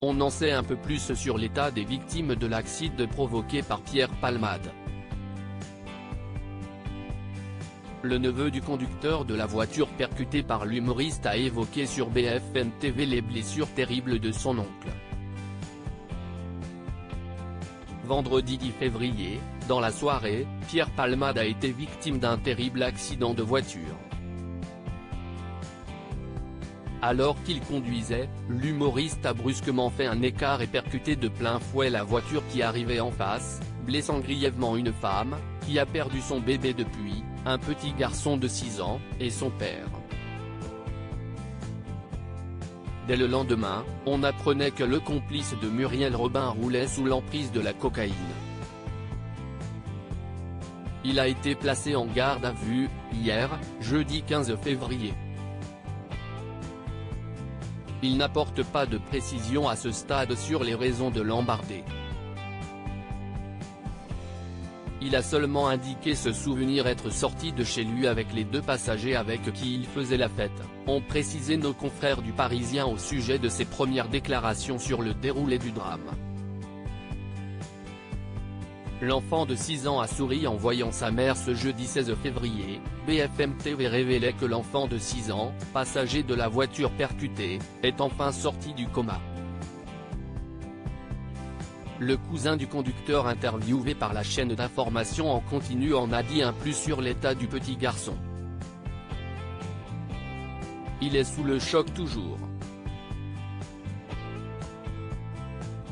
On en sait un peu plus sur l'état des victimes de l'accident provoqué par Pierre Palmade. Le neveu du conducteur de la voiture percutée par l'humoriste a évoqué sur BFM TV les blessures terribles de son oncle. Vendredi 10 février, dans la soirée, Pierre Palmade a été victime d'un terrible accident de voiture. Alors qu'il conduisait, l'humoriste a brusquement fait un écart et percuté de plein fouet la voiture qui arrivait en face, blessant grièvement une femme, qui a perdu son bébé depuis, un petit garçon de 6 ans, et son père. Dès le lendemain, on apprenait que le complice de Muriel Robin roulait sous l'emprise de la cocaïne. Il a été placé en garde à vue, hier, jeudi 15 février. Il n'apporte pas de précision à ce stade sur les raisons de l'embardée. Il a seulement indiqué se souvenir être sorti de chez lui avec les 2 passagers avec qui il faisait la fête, ont précisé nos confrères du Parisien au sujet de ses premières déclarations sur le déroulé du drame. L'enfant de 6 ans a souri en voyant sa mère ce jeudi 16 février, BFM TV révélait que l'enfant de 6 ans, passager de la voiture percutée, est enfin sorti du coma. Le cousin du conducteur interviewé par la chaîne d'information en continu en a dit un plus sur l'état du petit garçon. Il est sous le choc toujours.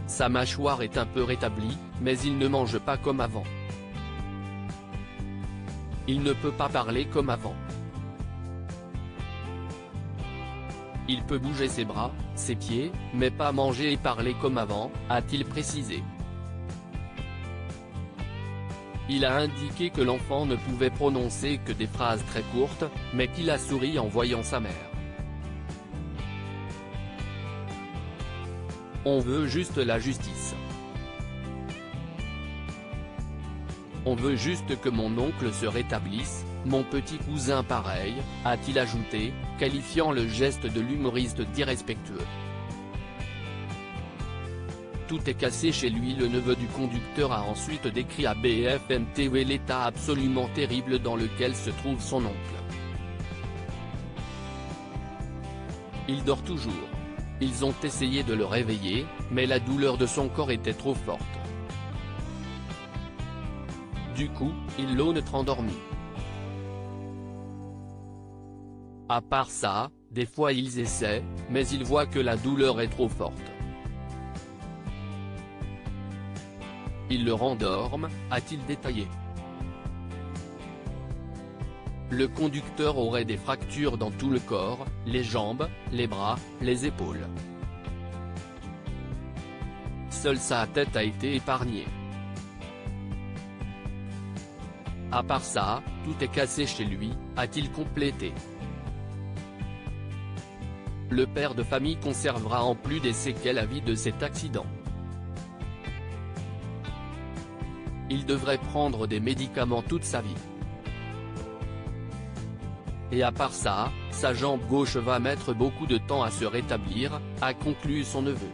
Sa mâchoire est un peu rétablie, mais il ne mange pas comme avant. Il ne peut pas parler comme avant. Il peut bouger ses bras, ses pieds, mais pas manger et parler comme avant, a-t-il précisé. Il a indiqué que l'enfant ne pouvait prononcer que des phrases très courtes, mais qu'il a souri en voyant sa mère. On veut juste la justice. On veut juste que mon oncle se rétablisse, mon petit cousin pareil, a-t-il ajouté, qualifiant le geste de l'humoriste d'irrespectueux. Tout est cassé chez lui. Le neveu du conducteur a ensuite décrit à BFM TV l'état absolument terrible dans lequel se trouve son oncle. Il dort toujours. Ils ont essayé de le réveiller, mais la douleur de son corps était trop forte. Du coup, ils l'ont endormi. À part ça, des fois ils essaient, mais ils voient que la douleur est trop forte. Ils le rendorment, a-t-il détaillé. Le conducteur aurait des fractures dans tout le corps, les jambes, les bras, les épaules. Seule sa tête a été épargnée. À part ça, tout est cassé chez lui, a-t-il complété. Le père de famille conservera en plus des séquelles à vie de cet accident. Il devrait prendre des médicaments toute sa vie. Et à part ça, sa jambe gauche va mettre beaucoup de temps à se rétablir, a conclu son neveu.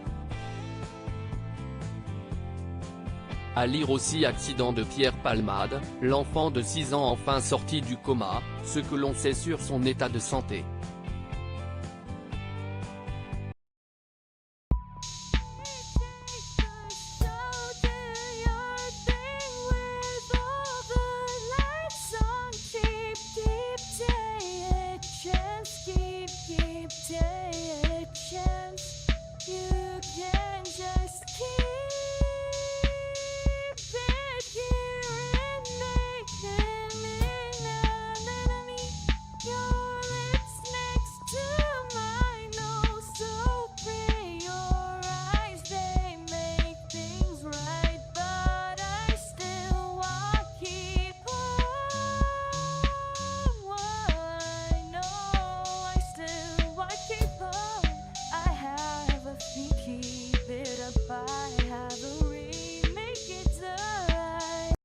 À lire aussi accident de Pierre Palmade, l'enfant de 6 ans enfin sorti du coma, ce que l'on sait sur son état de santé.